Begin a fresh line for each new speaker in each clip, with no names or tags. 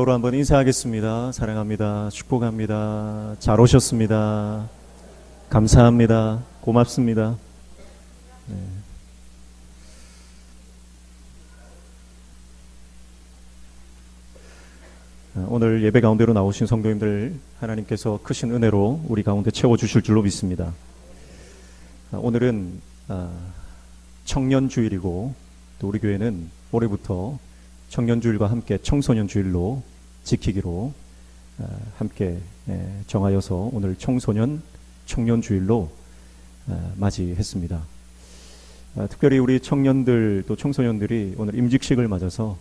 마지막으로 한번 인사하겠습니다. 사랑합니다. 축복합니다. 잘 오셨습니다. 감사합니다. 고맙습니다. 네. 오늘 예배 가운데로 나오신 성도님들, 하나님께서 크신 은혜로 우리 가운데 채워주실 줄로 믿습니다. 오늘은 청년주일이고, 또 우리 교회는 올해부터 청년주일과 함께 청소년주일로 지키기로 함께 정하여서 오늘 청년주일로 맞이했습니다. 특별히 우리 청년들 또 청소년들이 오늘 임직식을 맞아서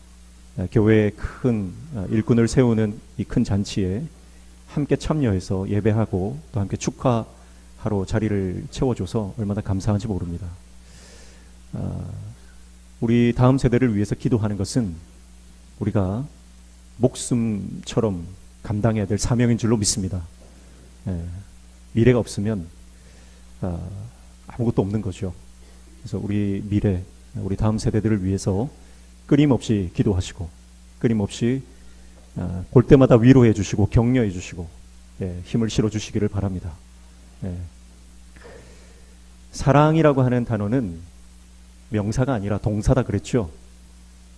교회의 큰 일꾼을 세우는 이 큰 잔치에 함께 참여해서 예배하고 또 함께 축하하러 자리를 채워줘서 얼마나 감사한지 모릅니다. 우리 다음 세대를 위해서 기도하는 것은 우리가 목숨처럼 감당해야 될 사명인 줄로 믿습니다. 미래가 없으면 아무것도 없는 거죠. 그래서 우리 미래, 우리 다음 세대들을 위해서 끊임없이 기도하시고 끊임없이 볼 때마다 위로해 주시고 격려해 주시고 힘을 실어 주시기를 바랍니다. 사랑이라고 하는 단어는 명사가 아니라 동사다 그랬죠.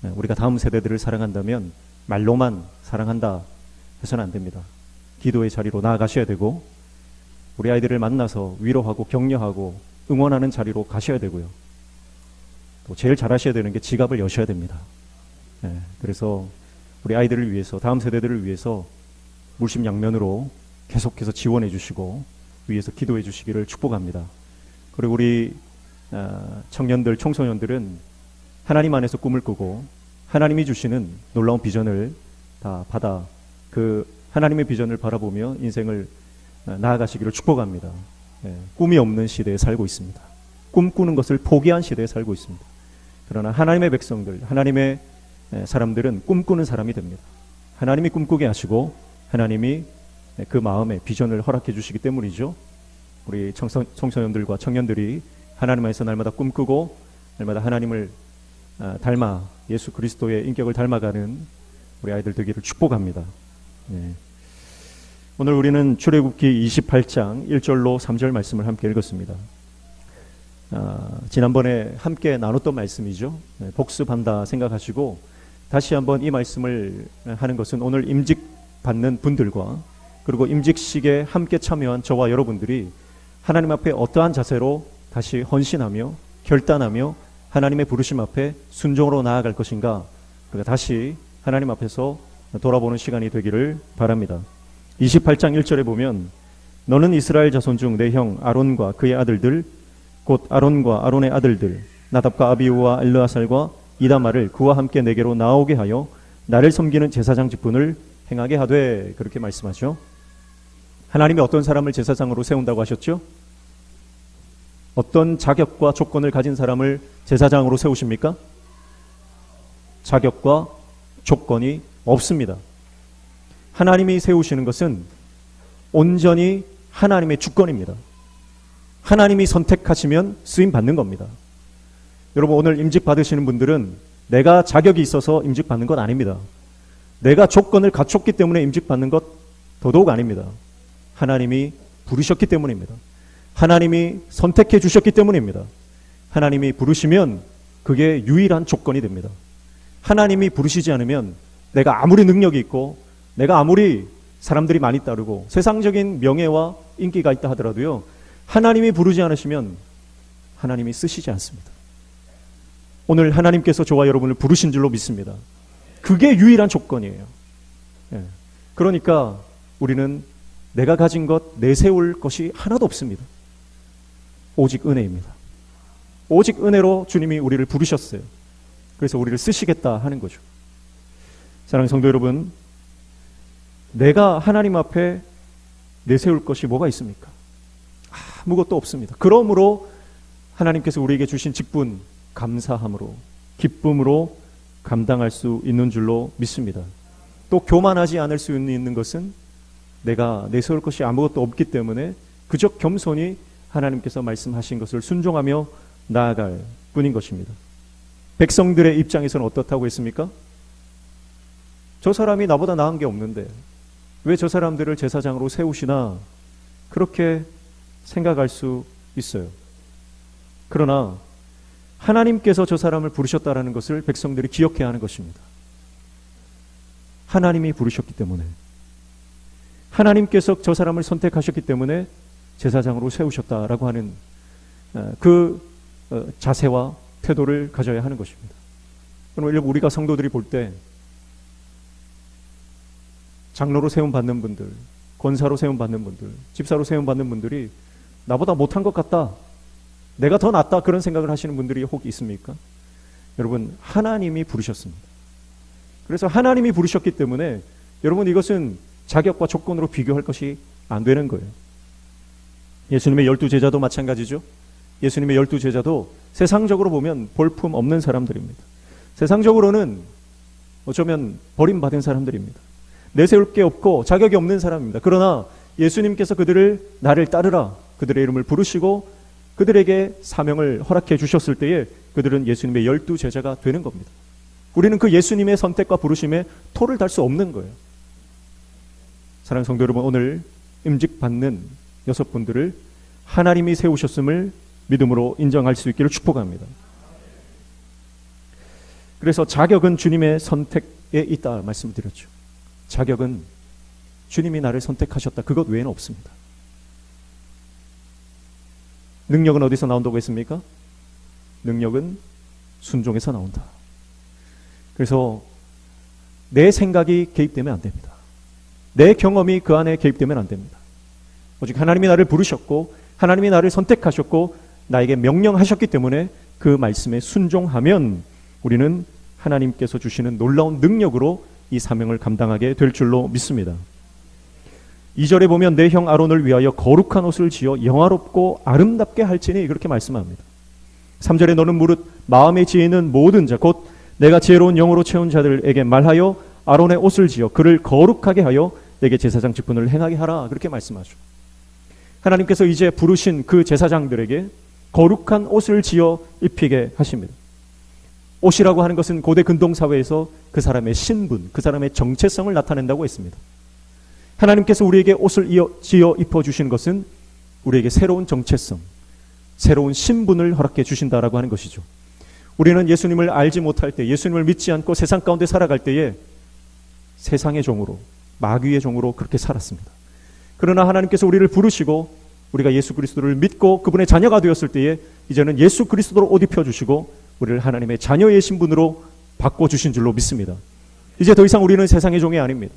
우리가 다음 세대들을 사랑한다면 말로만 사랑한다 해서는 안 됩니다. 기도의 자리로 나아가셔야 되고 우리 아이들을 만나서 위로하고 격려하고 응원하는 자리로 가셔야 되고요. 또 제일 잘하셔야 되는 게 지갑을 여셔야 됩니다. 그래서 우리 아이들을 위해서, 다음 세대들을 위해서 물심양면으로 계속해서 지원해 주시고 위해서 기도해 주시기를 축복합니다. 그리고 우리 청년들, 청소년들은 하나님 안에서 꿈을 꾸고 하나님이 주시는 놀라운 비전을 다 받아 그 하나님의 비전을 바라보며 인생을 나아가시기를 축복합니다. 꿈이 없는 시대에 살고 있습니다. 꿈꾸는 것을 포기한 시대에 살고 있습니다. 그러나 하나님의 백성들, 하나님의 사람들은 꿈꾸는 사람이 됩니다. 하나님이 꿈꾸게 하시고 하나님이 그 마음에 비전을 허락해 주시기 때문이죠. 우리 청소년들과 청년들이 하나님 안에서 날마다 꿈꾸고 날마다 하나님을 닮아 예수 그리스도의 인격을 닮아가는 우리 아이들 되기를 축복합니다. 오늘 우리는 출애굽기 28장 1절로 3절 말씀을 함께 읽었습니다. 지난번에 함께 나눴던 말씀이죠. 복습한다 생각하시고 다시 한번 이 말씀을 하는 것은 오늘 임직 받는 분들과 그리고 임직식에 함께 참여한 저와 여러분들이 하나님 앞에 어떠한 자세로 다시 헌신하며 결단하며 하나님의 부르심 앞에 순종으로 나아갈 것인가, 그러니까 다시 하나님 앞에서 돌아보는 시간이 되기를 바랍니다. 28장 1절에 보면 너는 이스라엘 자손 중 내 형 아론과 그의 아들들 곧 아론과 아론의 아들들 나답과 아비후와 엘르아살과 이다말을 그와 함께 내게로 나오게 하여 나를 섬기는 제사장 직분을 행하게 하되, 그렇게 말씀하죠. 하나님이 어떤 사람을 제사장으로 세운다고 하셨죠? 어떤 자격과 조건을 가진 사람을 제사장으로 세우십니까? 자격과 조건이 없습니다. 하나님이 세우시는 것은 온전히 하나님의 주권입니다. 하나님이 선택하시면 쓰임 받는 겁니다. 여러분, 오늘 임직 받으시는 분들은 내가 자격이 있어서 임직 받는 건 아닙니다. 내가 조건을 갖췄기 때문에 임직 받는 것 더더욱 아닙니다. 하나님이 부르셨기 때문입니다. 하나님이 선택해 주셨기 때문입니다. 하나님이 부르시면 그게 유일한 조건이 됩니다. 하나님이 부르시지 않으면 내가 아무리 능력이 있고 내가 아무리 사람들이 많이 따르고 세상적인 명예와 인기가 있다 하더라도요, 하나님이 부르지 않으시면 하나님이 쓰시지 않습니다. 오늘 하나님께서 저와 여러분을 부르신 줄로 믿습니다. 그게 유일한 조건이에요. 그러니까 우리는 내가 가진 것 내세울 것이 하나도 없습니다. 오직 은혜입니다. 오직 은혜로 주님이 우리를 부르셨어요. 그래서 우리를 쓰시겠다 하는 거죠. 사랑하는 성도 여러분, 내가 하나님 앞에 내세울 것이 뭐가 있습니까? 아무것도 없습니다. 그러므로 하나님께서 우리에게 주신 직분, 감사함으로, 기쁨으로 감당할 수 있는 줄로 믿습니다. 또 교만하지 않을 수 있는 것은 내가 내세울 것이 아무것도 없기 때문에 그저 겸손히 하나님께서 말씀하신 것을 순종하며 나아갈 뿐인 것입니다. 백성들의 입장에서는 어떻다고 했습니까? 저 사람이 나보다 나은 게 없는데 왜 저 사람들을 제사장으로 세우시나, 그렇게 생각할 수 있어요. 그러나 하나님께서 저 사람을 부르셨다라는 것을 백성들이 기억해야 하는 것입니다. 하나님이 부르셨기 때문에, 하나님께서 저 사람을 선택하셨기 때문에 제사장으로 세우셨다라고 하는 그 자세와 태도를 가져야 하는 것입니다. 여러분, 우리가 성도들이 볼 때 장로로 세움받는 분들, 권사로 세움받는 분들, 집사로 세움받는 분들이 나보다 못한 것 같다, 내가 더 낫다, 그런 생각을 하시는 분들이 혹 있습니까? 여러분, 하나님이 부르셨습니다. 그래서 하나님이 부르셨기 때문에 여러분, 이것은 자격과 조건으로 비교할 것이 안 되는 거예요. 예수님의 12제자도 마찬가지죠. 예수님의 12제자도 세상적으로 보면 볼품 없는 사람들입니다. 세상적으로는 어쩌면 버림받은 사람들입니다. 내세울 게 없고 자격이 없는 사람입니다. 그러나 예수님께서 그들을 나를 따르라, 그들의 이름을 부르시고 그들에게 사명을 허락해 주셨을 때에 그들은 예수님의 12제자가 되는 겁니다. 우리는 그 예수님의 선택과 부르심에 토를 달 수 없는 거예요. 사랑하는 성도 여러분, 오늘 임직받는 6분들을 하나님이 세우셨음을 믿음으로 인정할 수 있기를 축복합니다. 그래서 자격은 주님의 선택에 있다 말씀드렸죠. 자격은 주님이 나를 선택하셨다, 그것 외에는 없습니다. 능력은 어디서 나온다고 했습니까? 능력은 순종에서 나온다. 그래서 내 생각이 개입되면 안 됩니다. 내 경험이 그 안에 개입되면 안 됩니다. 오직 하나님이 나를 부르셨고 하나님이 나를 선택하셨고 나에게 명령하셨기 때문에 그 말씀에 순종하면 우리는 하나님께서 주시는 놀라운 능력으로 이 사명을 감당하게 될 줄로 믿습니다. 2절에 보면 내 형 아론을 위하여 거룩한 옷을 지어 영화롭고 아름답게 할지니, 그렇게 말씀합니다. 3절에 너는 무릇 마음에 지혜 있는 모든 자 곧 내가 지혜로운 영으로 채운 자들에게 말하여 아론의 옷을 지어 그를 거룩하게 하여 내게 제사장 직분을 행하게 하라, 그렇게 말씀하죠. 하나님께서 이제 부르신 그 제사장들에게 거룩한 옷을 지어 입히게 하십니다. 옷이라고 하는 것은 고대 근동사회에서 그 사람의 신분, 그 사람의 정체성을 나타낸다고 했습니다. 하나님께서 우리에게 옷을 지어 입혀주신 것은 우리에게 새로운 정체성, 새로운 신분을 허락해 주신다라고 하는 것이죠. 우리는 예수님을 알지 못할 때, 예수님을 믿지 않고 세상 가운데 살아갈 때에 세상의 종으로, 마귀의 종으로 그렇게 살았습니다. 그러나 하나님께서 우리를 부르시고 우리가 예수 그리스도를 믿고 그분의 자녀가 되었을 때에 이제는 예수 그리스도로 옷 입혀주시고 우리를 하나님의 자녀의 신분으로 바꿔주신 줄로 믿습니다. 이제 더 이상 우리는 세상의 종이 아닙니다.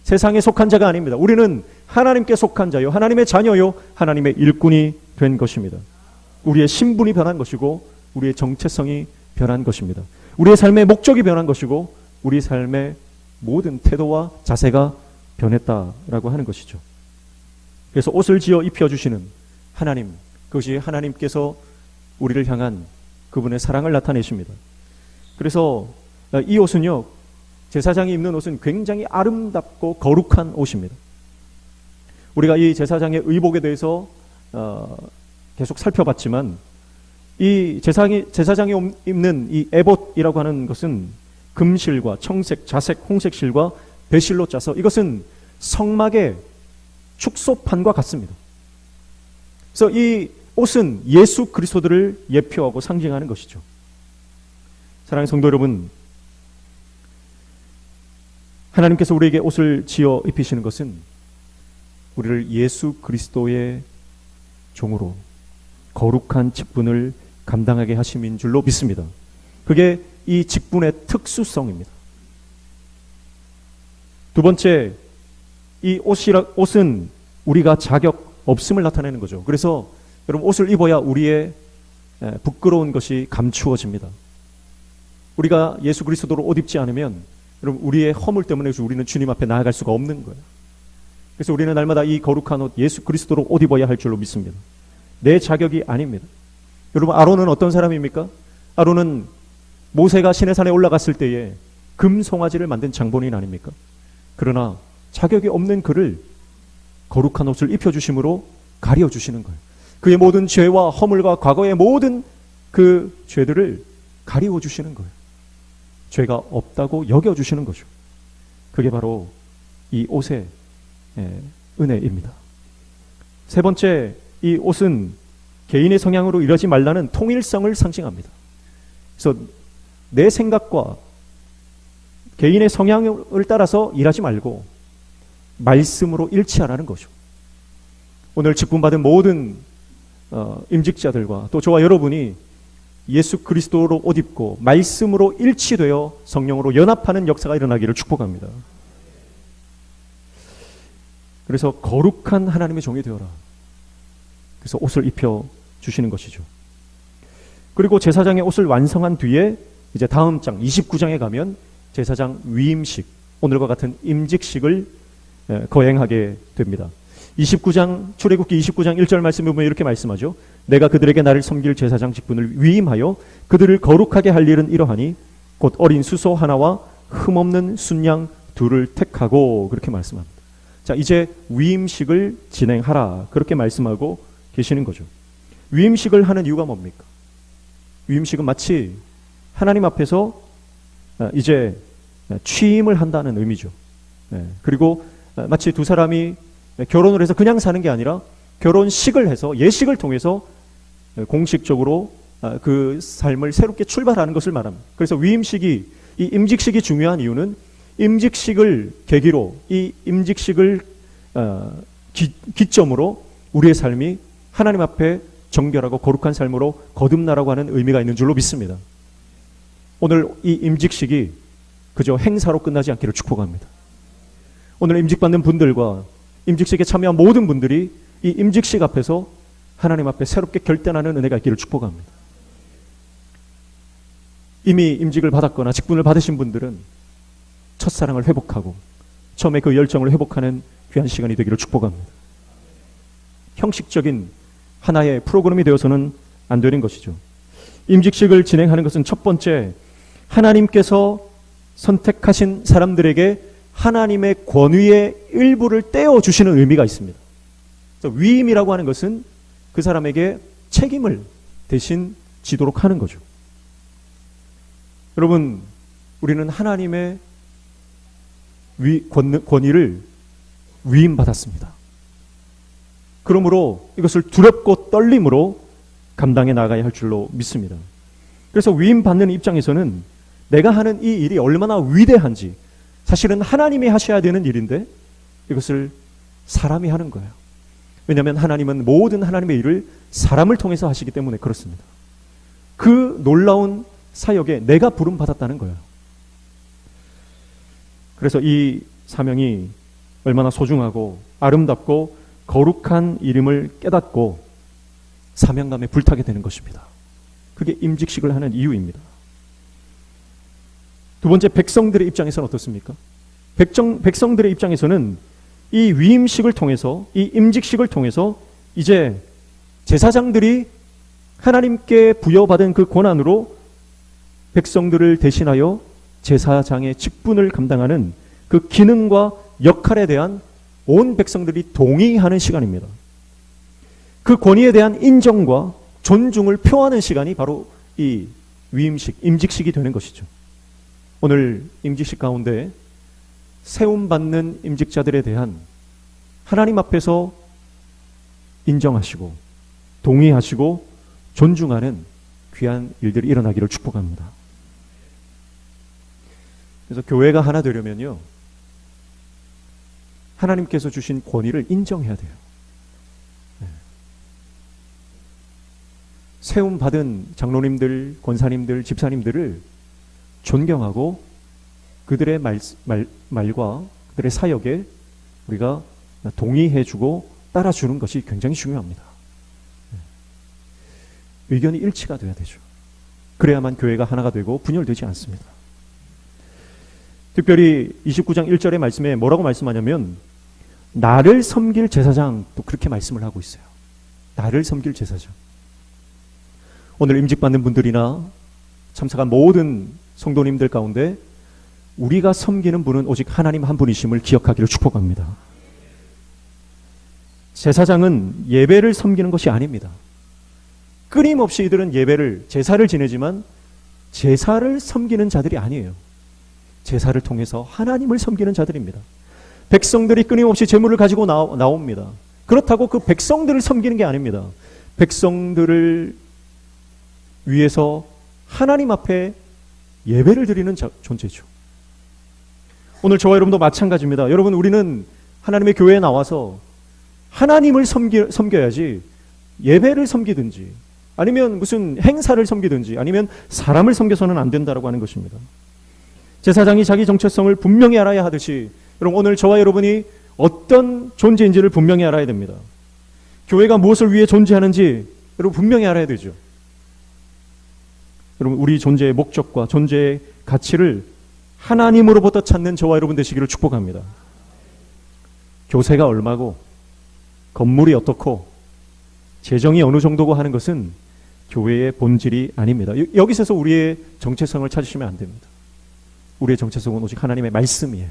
세상에 속한 자가 아닙니다. 우리는 하나님께 속한 자요, 하나님의 자녀요, 하나님의 일꾼이 된 것입니다. 우리의 신분이 변한 것이고 우리의 정체성이 변한 것입니다. 우리의 삶의 목적이 변한 것이고 우리 삶의 모든 태도와 자세가 변했다라고 하는 것이죠. 그래서 옷을 지어 입혀주시는 하나님, 그것이 하나님께서 우리를 향한 그분의 사랑을 나타내십니다. 그래서 이 옷은요, 제사장이 입는 옷은 굉장히 아름답고 거룩한 옷입니다. 우리가 이 제사장의 의복에 대해서 계속 살펴봤지만 이 제사장이 입는 이 에봇이라고 하는 것은 금실과 청색, 자색, 홍색실과 배실로 짜서 이것은 성막의 축소판과 같습니다. 그래서 이 옷은 예수 그리스도를 예표하고 상징하는 것이죠. 사랑하는 성도 여러분, 하나님께서 우리에게 옷을 지어 입히시는 것은 우리를 예수 그리스도의 종으로 거룩한 직분을 감당하게 하심인 줄로 믿습니다. 그게 이 직분의 특수성입니다. 두 번째, 이 옷은 우리가 자격 없음을 나타내는 거죠. 그래서 여러분, 옷을 입어야 우리의 부끄러운 것이 감추어집니다. 우리가 예수 그리스도로 옷 입지 않으면 여러분, 우리의 허물 때문에 우리는 주님 앞에 나아갈 수가 없는 거예요. 그래서 우리는 날마다 이 거룩한 옷, 예수 그리스도로 옷 입어야 할 줄로 믿습니다. 내 자격이 아닙니다. 여러분, 아론은 어떤 사람입니까? 아론은 모세가 시내산에 올라갔을 때에 금송아지를 만든 장본인 아닙니까? 그러나 자격이 없는 그를 거룩한 옷을 입혀주심으로 가려주시는 거예요. 그의 모든 죄와 허물과 과거의 모든 그 죄들을 가리워주시는 거예요. 죄가 없다고 여겨주시는 거죠. 그게 바로 이 옷의 은혜입니다. 세 번째, 이 옷은 개인의 성향으로 이러지 말라는 통일성을 상징합니다. 그래서 내 생각과 개인의 성향을 따라서 일하지 말고 말씀으로 일치하라는 거죠. 오늘 직분받은 모든 임직자들과 또 저와 여러분이 예수 그리스도로 옷 입고 말씀으로 일치되어 성령으로 연합하는 역사가 일어나기를 축복합니다. 그래서 거룩한 하나님의 종이 되어라. 그래서 옷을 입혀 주시는 것이죠. 그리고 제사장의 옷을 완성한 뒤에 이제 다음 장 29장에 가면 제사장 위임식, 오늘과 같은 임직식을 거행하게 됩니다. 29장 출애굽기 29장 1절 말씀에 보면 이렇게 말씀하죠. 내가 그들에게 나를 섬길 제사장 직분을 위임하여 그들을 거룩하게 할 일은 이러하니 곧 어린 수소 하나와 흠없는 순양 둘을 택하고, 그렇게 말씀합니다. 자, 이제 위임식을 진행하라, 그렇게 말씀하고 계시는 거죠. 위임식을 하는 이유가 뭡니까? 위임식은 마치 하나님 앞에서 이제 취임을 한다는 의미죠. 그리고 마치 두 사람이 결혼을 해서 그냥 사는 게 아니라 결혼식을 해서 예식을 통해서 공식적으로 그 삶을 새롭게 출발하는 것을 말합니다. 그래서 위임식이, 이 임직식이 중요한 이유는 임직식을 계기로, 이 임직식을 기점으로 우리의 삶이 하나님 앞에 정결하고 거룩한 삶으로 거듭나라고 하는 의미가 있는 줄로 믿습니다. 오늘 이 임직식이 그저 행사로 끝나지 않기를 축복합니다. 오늘 임직받는 분들과 임직식에 참여한 모든 분들이 이 임직식 앞에서 하나님 앞에 새롭게 결단하는 은혜가 있기를 축복합니다. 이미 임직을 받았거나 직분을 받으신 분들은 첫사랑을 회복하고 처음에 그 열정을 회복하는 귀한 시간이 되기를 축복합니다. 형식적인 하나의 프로그램이 되어서는 안 되는 것이죠. 임직식을 진행하는 것은 첫 번째, 하나님께서 선택하신 사람들에게 하나님의 권위의 일부를 떼어주시는 의미가 있습니다. 위임이라고 하는 것은 그 사람에게 책임을 대신 지도록 하는 거죠. 여러분, 우리는 하나님의 권위를 위임받았습니다. 그러므로 이것을 두렵고 떨림으로 감당해 나가야 할 줄로 믿습니다. 그래서 위임받는 입장에서는 내가 하는 이 일이 얼마나 위대한지, 사실은 하나님이 하셔야 되는 일인데 이것을 사람이 하는 거예요. 왜냐하면 하나님은 모든 하나님의 일을 사람을 통해서 하시기 때문에 그렇습니다. 그 놀라운 사역에 내가 부름받았다는 거예요. 그래서 이 사명이 얼마나 소중하고 아름답고 거룩한 일임을 깨닫고 사명감에 불타게 되는 것입니다. 그게 임직식을 하는 이유입니다. 두 번째, 백성들의 입장에서는 어떻습니까? 백성들의 입장에서는 이 위임식을 통해서, 이 임직식을 통해서 이제 제사장들이 하나님께 부여받은 그 권한으로 백성들을 대신하여 제사장의 직분을 감당하는 그 기능과 역할에 대한 온 백성들이 동의하는 시간입니다. 그 권위에 대한 인정과 존중을 표하는 시간이 바로 이 위임식, 임직식이 되는 것이죠. 오늘 임직식 가운데 세움받는 임직자들에 대한 하나님 앞에서 인정하시고 동의하시고 존중하는 귀한 일들이 일어나기를 축복합니다. 그래서 교회가 하나 되려면요, 하나님께서 주신 권위를 인정해야 돼요. 세움받은 장로님들, 권사님들, 집사님들을 존경하고 그들의 말과 그들의 사역에 우리가 동의해주고 따라주는 것이 굉장히 중요합니다. 의견이 일치가 돼야 되죠. 그래야만 교회가 하나가 되고 분열되지 않습니다. 특별히 29장 1절의 말씀에 뭐라고 말씀하냐면 나를 섬길 제사장, 또 그렇게 말씀을 하고 있어요. 나를 섬길 제사장. 오늘 임직받는 분들이나 참석한 모든 성도님들 가운데 우리가 섬기는 분은 오직 하나님 한 분이심을 기억하기를 축복합니다. 제사장은 예배를 섬기는 것이 아닙니다. 끊임없이 이들은 예배를, 제사를 지내지만 제사를 섬기는 자들이 아니에요. 제사를 통해서 하나님을 섬기는 자들입니다. 백성들이 끊임없이 제물을 가지고 나옵니다. 그렇다고 그 백성들을 섬기는 게 아닙니다. 백성들을 위해서 하나님 앞에 예배를 드리는 존재죠. 오늘 저와 여러분도 마찬가지입니다. 여러분, 우리는 하나님의 교회에 나와서 하나님을 섬겨야지 예배를 섬기든지 아니면 무슨 행사를 섬기든지 아니면 사람을 섬겨서는 안 된다라고 하는 것입니다. 제사장이 자기 정체성을 분명히 알아야 하듯이 여러분, 오늘 저와 여러분이 어떤 존재인지를 분명히 알아야 됩니다. 교회가 무엇을 위해 존재하는지 여러분 분명히 알아야 되죠. 여러분, 우리 존재의 목적과 존재의 가치를 하나님으로부터 찾는 저와 여러분 되시기를 축복합니다. 교세가 얼마고 건물이 어떻고 재정이 어느 정도고 하는 것은 교회의 본질이 아닙니다. 여기서 우리의 정체성을 찾으시면 안 됩니다. 우리의 정체성은 오직 하나님의 말씀이에요.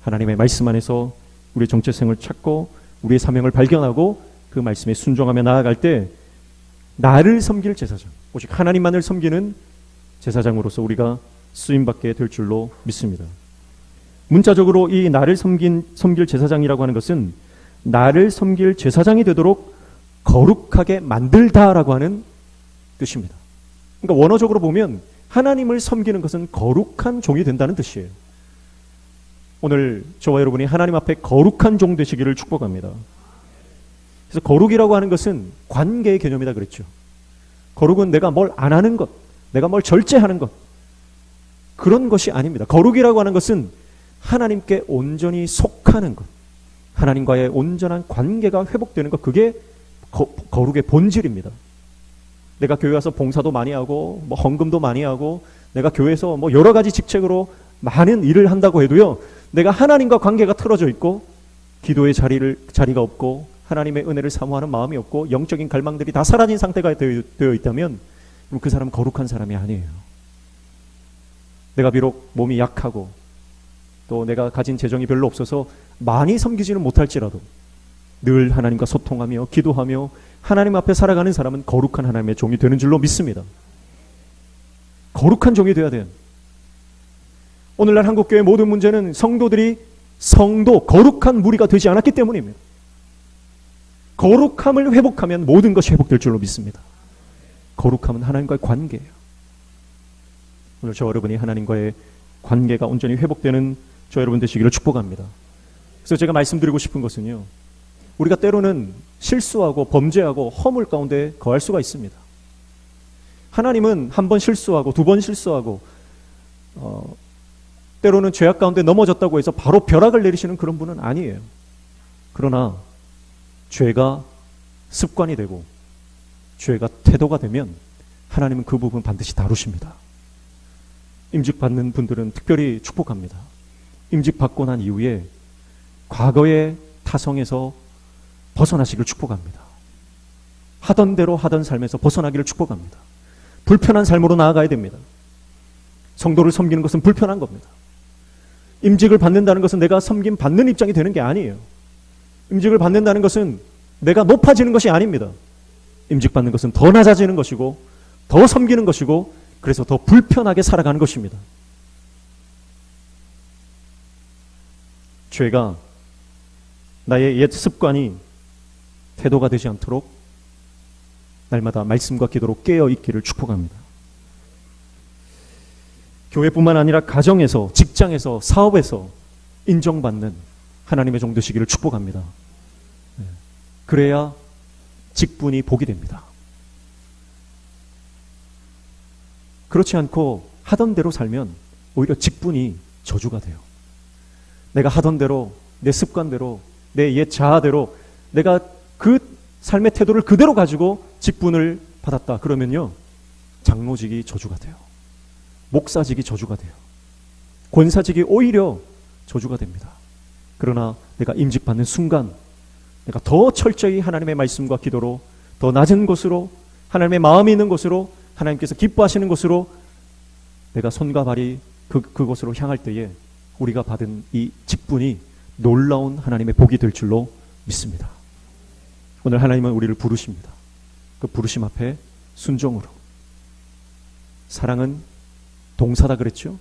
하나님의 말씀 안에서 우리의 정체성을 찾고 우리의 사명을 발견하고 그 말씀에 순종하며 나아갈 때 나를 섬길 제사장, 오직 하나님만을 섬기는 제사장으로서 우리가 쓰임받게 될 줄로 믿습니다. 문자적으로 이 나를 섬길 제사장이라고 하는 것은 나를 섬길 제사장이 되도록 거룩하게 만들다라고 하는 뜻입니다. 그러니까 원어적으로 보면 하나님을 섬기는 것은 거룩한 종이 된다는 뜻이에요. 오늘 저와 여러분이 하나님 앞에 거룩한 종 되시기를 축복합니다. 그래서 거룩이라고 하는 것은 관계의 개념이다 그랬죠. 거룩은 내가 뭘 안 하는 것, 내가 뭘 절제하는 것, 그런 것이 아닙니다. 거룩이라고 하는 것은 하나님께 온전히 속하는 것, 하나님과의 온전한 관계가 회복되는 것, 그게 거룩의 본질입니다. 내가 교회 와서 봉사도 많이 하고 헌금도 많이 하고 내가 교회에서 여러 가지 직책으로 많은 일을 한다고 해도요, 내가 하나님과 관계가 틀어져 있고 기도의 자리가 없고 하나님의 은혜를 사모하는 마음이 없고 영적인 갈망들이 다 사라진 상태가 되어 있다면 그 사람은 거룩한 사람이 아니에요. 내가 비록 몸이 약하고 또 내가 가진 재정이 별로 없어서 많이 섬기지는 못할지라도 늘 하나님과 소통하며 기도하며 하나님 앞에 살아가는 사람은 거룩한 하나님의 종이 되는 줄로 믿습니다. 거룩한 종이 되어야 돼요. 오늘날 한국교회 모든 문제는 성도들이 거룩한 무리가 되지 않았기 때문입니다. 거룩함을 회복하면 모든 것이 회복될 줄로 믿습니다. 거룩함은 하나님과의 관계예요. 오늘 저 여러분이 하나님과의 관계가 온전히 회복되는 저 여러분 되시기를 축복합니다. 그래서 제가 말씀드리고 싶은 것은요, 우리가 때로는 실수하고 범죄하고 허물 가운데 거할 수가 있습니다. 하나님은 한 번 실수하고 두 번 실수하고 때로는 죄악 가운데 넘어졌다고 해서 바로 벼락을 내리시는 그런 분은 아니에요. 그러나 죄가 습관이 되고 죄가 태도가 되면 하나님은 그 부분 반드시 다루십니다. 임직받는 분들은 특별히 축복합니다. 임직받고 난 이후에 과거의 타성에서 벗어나시기를 축복합니다. 하던 대로 하던 삶에서 벗어나기를 축복합니다. 불편한 삶으로 나아가야 됩니다. 성도를 섬기는 것은 불편한 겁니다. 임직을 받는다는 것은 내가 섬김 받는 입장이 되는 게 아니에요. 임직을 받는다는 것은 내가 높아지는 것이 아닙니다. 임직 받는 것은 더 낮아지는 것이고 더 섬기는 것이고 그래서 더 불편하게 살아가는 것입니다. 죄가 나의 옛 습관이 태도가 되지 않도록 날마다 말씀과 기도로 깨어 있기를 축복합니다. 교회뿐만 아니라 가정에서, 직장에서, 사업에서 인정받는 하나님의 종 되시기를 축복합니다. 그래야 직분이 복이 됩니다. 그렇지 않고 하던 대로 살면 오히려 직분이 저주가 돼요. 내가 하던 대로, 내 습관대로, 내 옛 자아대로 내가 그 삶의 태도를 그대로 가지고 직분을 받았다. 그러면요, 장로직이 저주가 돼요. 목사직이 저주가 돼요. 권사직이 오히려 저주가 됩니다. 그러나 내가 임직받는 순간 내가 더 철저히 하나님의 말씀과 기도로 더 낮은 곳으로, 하나님의 마음이 있는 곳으로, 하나님께서 기뻐하시는 곳으로 내가 손과 발이 그곳으로 향할 때에 우리가 받은 이 직분이 놀라운 하나님의 복이 될 줄로 믿습니다. 오늘 하나님은 우리를 부르십니다. 그 부르심 앞에 순종으로. 사랑은 동사다 그랬죠?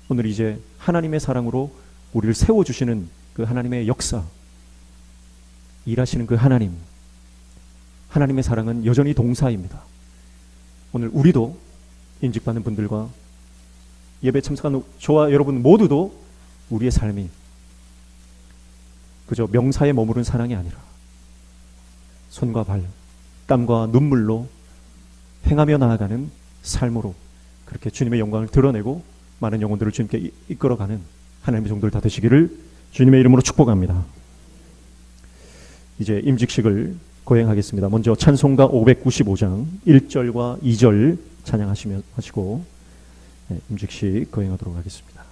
오늘 이제 하나님의 사랑으로 우리를 세워주시는 그 하나님의 역사, 일하시는 그 하나님의 사랑은 여전히 동사입니다. 오늘 우리도 인직받는 분들과 예배 참석하는 저와 여러분 모두도 우리의 삶이 그저 명사에 머무른 사랑이 아니라 손과 발, 땀과 눈물로 행하며 나아가는 삶으로 그렇게 주님의 영광을 드러내고 많은 영혼들을 주님께 이끌어가는 하나님의 종들 다 되시기를 주님의 이름으로 축복합니다. 이제 임직식을 거행하겠습니다. 먼저 찬송가 595장 1절과 2절 찬양하시고 임직식 거행하도록 하겠습니다.